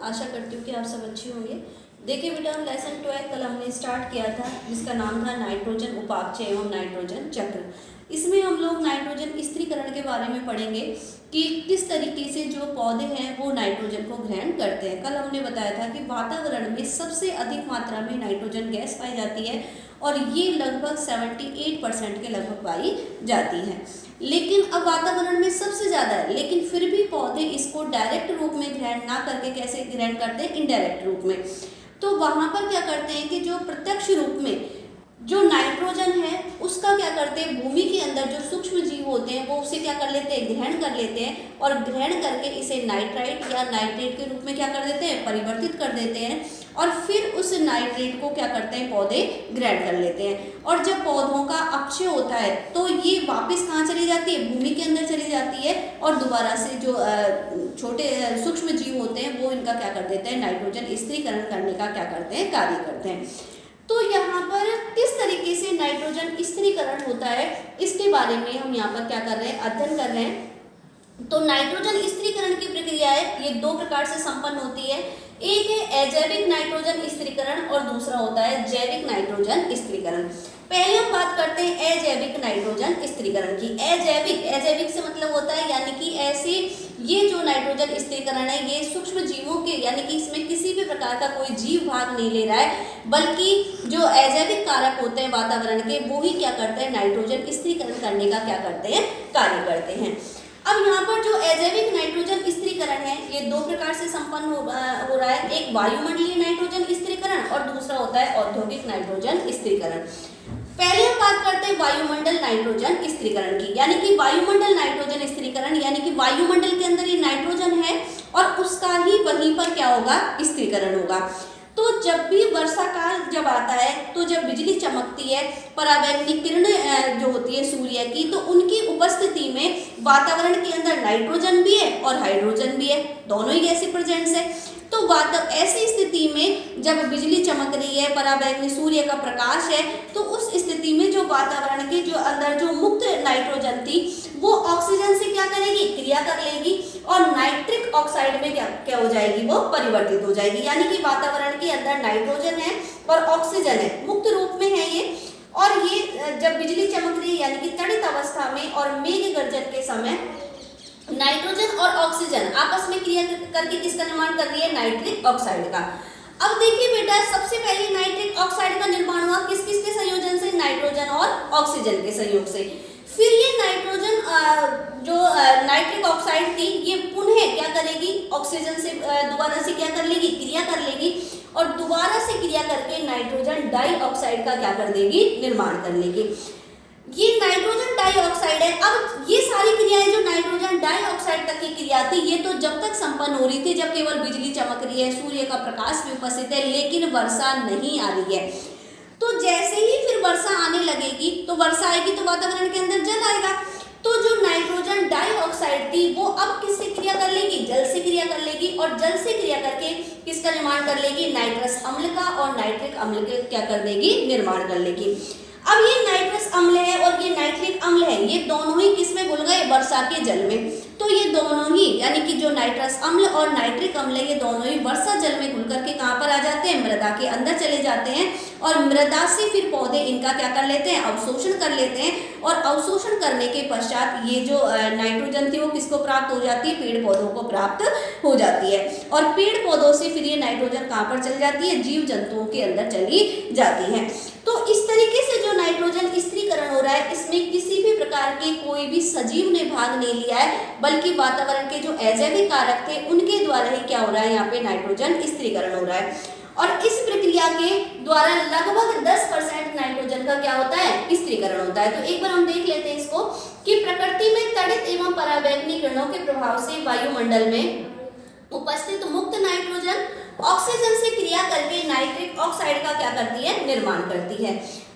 आशा करती हूँ कि आप सब अच्छे होंगे। देखिए बेटा, हम लेसन 12 कल हमने स्टार्ट किया था, जिसका नाम था नाइट्रोजन उपापचय एवं नाइट्रोजन चक्र। इसमें हम लोग नाइट्रोजन स्थिरीकरण के बारे में पढ़ेंगे कि किस तरीके से जो पौधे हैं वो नाइट्रोजन को ग्रहण करते हैं। कल हमने बताया था कि वातावरण में सबसे अधिक मात्रा में नाइट्रोजन गैस पाई जाती है और ये लगभग 78% के लगभग पाई जाती है। लेकिन अब वातावरण में सबसे ज़्यादा है, लेकिन फिर भी पौधे इसको डायरेक्ट रूप में ग्रहण ना करके कैसे ग्रहण करते हैं, इनडायरेक्ट रूप में। तो वहाँ पर क्या करते हैं कि जो प्रत्यक्ष रूप में जो नाइट्रोजन है उसका क्या करते हैं, भूमि के अंदर जो सूक्ष्म जीव होते हैं वो उसे क्या कर लेते हैं, ग्रहण कर लेते हैं और ग्रहण करके इसे नाइट्राइट या नाइट्रेट के रूप में क्या कर देते हैं, परिवर्तित कर देते हैं और फिर उस नाइट्रेट को क्या करते हैं, पौधे ग्रहण कर लेते हैं। और जब पौधों का अपक्षय होता है तो ये वापस कहाँ चली जाती है, भूमि के अंदर चली जाती है और दोबारा से जो छोटे सूक्ष्म जीव होते हैं वो इनका क्या कर देते हैं, नाइट्रोजन स्थिरीकरण करने का क्या करते हैं, कार्य करते हैं। तो यहाँ पर किस तरीके से नाइट्रोजन स्थिरीकरण होता है इसके बारे में हम यहाँ पर क्या कर रहे हैं, अध्ययन कर रहे हैं। तो नाइट्रोजन स्थिरीकरण की प्रक्रिया है ये दो प्रकार से संपन्न होती है। एक है अजैविक नाइट्रोजन स्थिरीकरण और दूसरा होता है जैविक नाइट्रोजन स्थिरीकरण। पहले हम बात करते हैं अजैविक नाइट्रोजन स्थिरीकरण की। अजैविक से मतलब होता है यानी कि ऐसे ये जो नाइट्रोजन स्थिरीकरण है ये सूक्ष्म जीवों के यानी कि इसमें किसी भी प्रकार का कोई जीव भाग नहीं ले रहा है, बल्कि जो अजैविक कारक होते हैं वातावरण के वो ही क्या करते हैं, नाइट्रोजन स्थिरीकरण करने का क्या करते हैं, कार्य करते हैं। अब यहाँ पर जो अजैविक नाइट्रोजन स्थिरीकरण है ये दो प्रकार से संपन्न हो रहा है। एक वायुमंडलीय नाइट्रोजन स्थिरीकरण और दूसरा होता है औद्योगिक नाइट्रोजन स्थिरीकरण। पहले हम बात करते हैं वायुमंडल नाइट्रोजन स्थिरीकरण की, यानी कि वायुमंडल नाइट्रोजन स्थिरीकरण यानी कि वायुमंडल के अंदर ये नाइट्रोजन है और उसका ही वहीं पर क्या होगा, स्थिरीकरण होगा। तो जब भी वर्षा काल जब आता है तो जब बिजली चमकती है, पराबैंगनी किरणें जो होती है सूर्य की, तो उनकी उपस्थिति में वातावरण के अंदर नाइट्रोजन भी है और हाइड्रोजन भी है, दोनों ही गैसें प्रेजेंट्स है। तो ऐसी स्थिति में जब बिजली चमक रही है, पराबैंगनी सूर्य का प्रकाश है, तो उस स्थिति में जो वातावरण के जो अंदर जो मुक्त नाइट्रोजन थी वो ऑक्सीजन से क्या करेगी, क्रिया कर लेगी और नाइट्रिक ऑक्साइड में क्या हो जाएगी, वो परिवर्तित हो जाएगी। यानी कि वातावरण के अंदर नाइट्रोजन है और ऑक्सीजन है, मुक्त रूप में है ये। और ये जब बिजली चमक रही है यानी कि तड़ित अवस्था में और मेघ गर्जन के समय नाइट्रोजन और ऑक्सीजन आपस में क्रिया करके किसका निर्माण कर रही है, नाइट्रिक ऑक्साइड का। अब देखिए बेटा, सबसे पहले नाइट्रिक ऑक्साइड का निर्माण हुआ किस किस के संयोजन से, नाइट्रोजन और ऑक्सीजन के संयोग से। फिर ये नाइट्रोजन जो नाइट्रिक ऑक्साइड थी ये पुनः क्या करेगी, ऑक्सीजन से दोबारा से क्या कर लेगी, क्रिया कर लेगी और दोबारा से क्रिया करके नाइट्रोजन डाइऑक्साइड का क्या कर देगी, निर्माण कर लेगी। ये नाइट्रोजन डाइऑक्साइड है। अब ये सारी क्रियाएं जो नाइट्रोजन डाइऑक्साइड तक की क्रिया थी ये तो जब तक संपन्न हो रही थी जब केवल बिजली चमक रही है, सूर्य का प्रकाश भी उपस्थित है, लेकिन वर्षा नहीं आ रही है। तो जैसे ही फिर वर्षा आने लगेगी तो वर्षा आएगी तो वातावरण के अंदर जल आएगा। तो जो नाइट्रोजन डाइऑक्साइड थी वो अब किससे क्रिया कर लेगी, जल से क्रिया कर लेगी और जल से क्रिया करके किसका निर्माण कर लेगी, नाइट्रस अम्ल का और नाइट्रिक अम्ल के क्या कर देगी, निर्माण कर लेगी। अब ये नाइट्रस अम्ल है और ये नाइट्रिक अम्ल है, ये दोनों ही किसमें घुल गए, वर्षा के जल में। तो ये दोनों ही यानी कि जो नाइट्रस अम्ल और नाइट्रिक अम्ल है ये दोनों ही वर्षा जल में घुल करके कहाँ पर आ जाते हैं, मृदा के अंदर चले जाते हैं और मृदा से फिर पौधे इनका क्या कर लेते हैं, अवशोषण कर लेते हैं और अवशोषण करने के पश्चात ये जो नाइट्रोजन थी वो किसको प्राप्त हो जाती है, पेड़ पौधों को प्राप्त हो जाती है और पेड़ पौधों से फिर ये नाइट्रोजन कहाँ पर चली जाती है, जीव जंतुओं के अंदर चली जाती है। तो इस तरीके से जो नाइट्रोजन स्थिरीकरण हो रहा है इसमें किसी भी प्रकार के कोई भी सजीव ने भाग नहीं लिया है, बल्कि वातावरण के जो अजैविक कारक थे उनके द्वारा ही क्या हो रहा है, यहाँ पे नाइट्रोजन स्थिरीकरण हो रहा है। और इस प्रक्रिया के द्वारा लगभग 10% नाइट्रोजन का क्या होता है, स्थिरीकरण होता है। तो एक बार हम देख लेते हैं इसको कि प्रकृति में तड़ित एवं पराबैंगनी किरणों के प्रभाव से वायुमंडल में उपस्थित मुक्त नाइट्रोजन ऑक्सीजन से क्रिया करके नाइट्रिक ऑक्साइड का क्या करती है, निर्माण करती है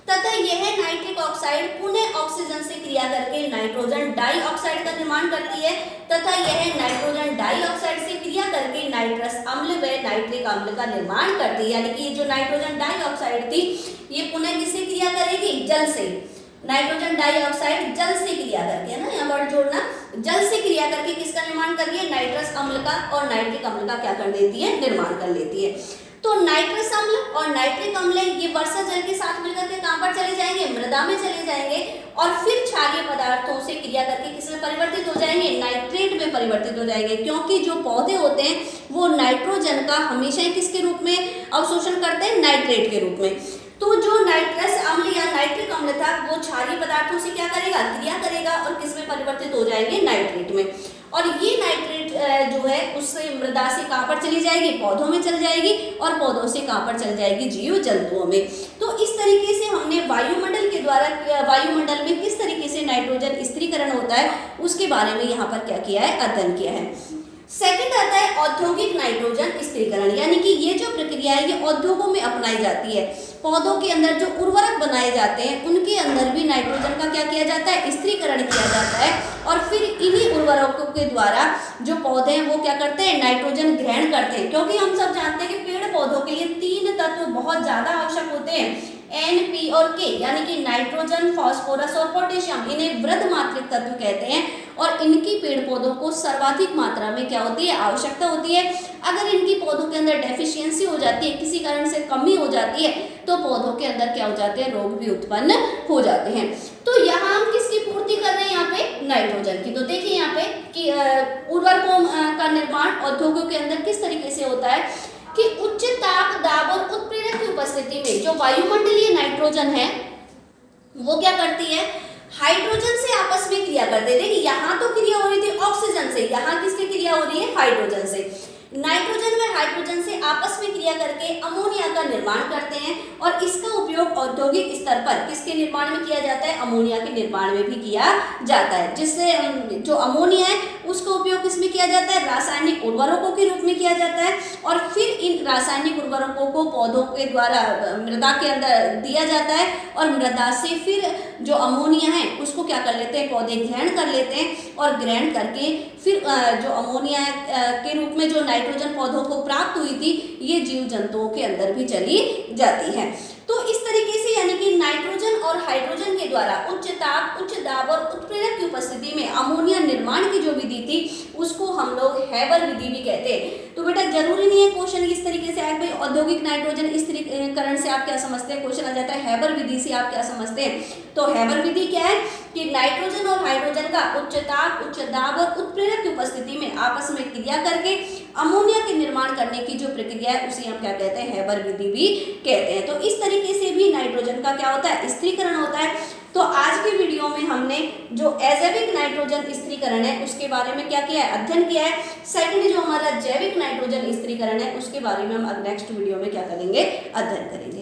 तथा यह नाइट्रिक ऑक्साइड पुनः ऑक्सीजन से क्रिया करके नाइट्रोजन डाइऑक्साइड का निर्माण करती है तथा यह नाइट्रोजन डाइऑक्साइड से क्रिया करके नाइट्रस अम्ल व नाइट्रिक अम्ल का निर्माण करती है। यानी कि ये जो नाइट्रोजन डाइऑक्साइड थी ये पुनः किससे क्रिया करेगी, जल से। नाइट्रोजन डाइऑक्साइड जल से क्रिया करके, है ना, यहाँ वर्ड जोड़ना, जल से क्रिया करके किसका निर्माण कर रही है, नाइट्रस अम्ल का और नाइट्रिक अम्ल का क्या कर देती है, निर्माण कर लेती है। तो नाइट्रस अम्ल और नाइट्रिक अम्ल ये वर्षा जल के साथ मिलकर के कहां पर चले जाएंगे, मृदा में चले जाएंगे और फिर क्षारीय पदार्थों से क्रिया करके किसमें परिवर्तित हो जाएंगे, नाइट्रेट में परिवर्तित हो जाएंगे, क्योंकि जो पौधे होते हैं वो नाइट्रोजन का हमेशा किसके रूप में अवशोषण करते हैं, नाइट्रेट के रूप में। तो जो नाइट्रस अम्ल या नाइट्रिक अम्ल था वो क्षारीय पदार्थों से क्या करेगा, क्रिया करेगा और किसमें परिवर्तित हो जाएंगे, नाइट्रेट में। और ये नाइट्रेट जो है उससे मृदा से कहां पर चली जाएगी, पौधों में चल जाएगी और पौधों से कहां पर चल जाएगी, जीव जंतुओं में। तो इस तरीके से हमने वायुमंडल के द्वारा, वायुमंडल में किस तरीके से नाइट्रोजन स्थिरीकरण होता है उसके बारे में यहाँ पर क्या किया है, अध्ययन किया है। सेकंड आता है औद्योगिक नाइट्रोजन स्थिरीकरण, यानी कि ये जो प्रक्रिया है ये उद्योगों में अपनाई जाती है। पौधों के अंदर जो उर्वरक बनाए जाते हैं उनके अंदर भी नाइट्रोजन का क्या किया जाता है, स्थिरीकरण किया जाता है और फिर इन्हीं उर्वरकों के द्वारा जो पौधे हैं वो क्या करते हैं, नाइट्रोजन ग्रहण करते हैं। क्योंकि हम सब जानते हैं कि पेड़ पौधों के लिए 3 तत्व बहुत ज्यादा आवश्यक होते हैं, N, P और K, यानी कि नाइट्रोजन, फास्फोरस और पोटेशियम, इन्हें वृद्ध मात्रिक तत्व कहते हैं और इनकी पेड़ पौधों को सर्वाधिक मात्रा में क्या होती है, आवश्यकता होती है। अगर इनकी पौधों के अंदर डेफिशिएंसी हो जाती है, किसी कारण से कमी हो जाती है, तो पौधों के अंदर क्या हो जाते हैं, रोग भी उत्पन्न हो जाते हैं। तो यहाँ हम किसकी पूर्ति कर रहे हैं, यहाँ पे नाइट्रोजन की। तो देखिए यहाँ पे कि उर्वरकों का निर्माण उद्योगों के अंदर किस तरीके से होता है कि उच्च ताप, दाब और उत्प्रेरक की उपस्थिति में जो वायुमंडलीय नाइट्रोजन है वो क्या करती है, हाइड्रोजन से आपस में क्रिया करते हैं। देखिए यहाँ तो क्रिया हो रही थी ऑक्सीजन से, यहाँ किसकी क्रिया हो रही है, हाइड्रोजन से। नाइट्रोजन व हाइड्रोजन से आपस में क्रिया करके अमोनिया का निर्माण करते हैं और इसका उपयोग औद्योगिक स्तर पर किसके निर्माण में किया जाता है, अमोनिया के निर्माण में भी किया जाता है। जिससे जो अमोनिया है उसका उपयोग किसमें किया जाता है, रासायनिक उर्वरकों के रूप में किया जाता है और फिर इन रासायनिक उर्वरकों को पौधों के द्वारा मृदा के अंदर दिया जाता है और मृदा से फिर जो अमोनिया है उसको क्या कर लेते हैं, पौधे ग्रहण कर लेते हैं और ग्रहण करके फिर जो अमोनिया के रूप में जो नाइट्रोजन पौधों को प्राप्त हुई थी ये जीव जंतुओं के अंदर भी चली जाती है। तो इस तरीके से यानी कि नाइट्रोजन और हाइड्रोजन के द्वारा उच्च ताप, उच्च दाब और उत्प्रेरक की उपस्थिति में अमोनिया निर्माण की जो विधि थी उसको हम लोग हैबर विधि भी कहते हैं। तो बेटा जरूरी नहीं है क्वेश्चन इस तरीके से आए भाई औद्योगिक नाइट्रोजन स्थिरीकरण से आप क्या समझते हैं, क्वेश्चन आ जाता है हैबर विधि से आप क्या समझते हैं। तो हैबर विधि क्या है कि नाइट्रोजन और हाइड्रोजन का उच्च ताप, उच्च दाब और उत्प्रेरक की उपस्थिति में आपस में क्रिया करके अमोनिया के निर्माण करने की जो प्रक्रिया है उसे हम क्या कहते हैं, हैबर विधि भी कहते हैं। तो इस तरीके से भी नाइट्रोजन का क्या होता है, स्थिरीकरण होता है। तो आज के वीडियो में हमने जो एजैविक नाइट्रोजन स्थिरीकरण है उसके बारे में क्या किया है, अध्ययन किया है। सेकंड जो हमारा जैविक नाइट्रोजन स्थिरीकरण है उसके बारे में हम नेक्स्ट वीडियो में क्या करेंगे, अध्ययन करेंगे।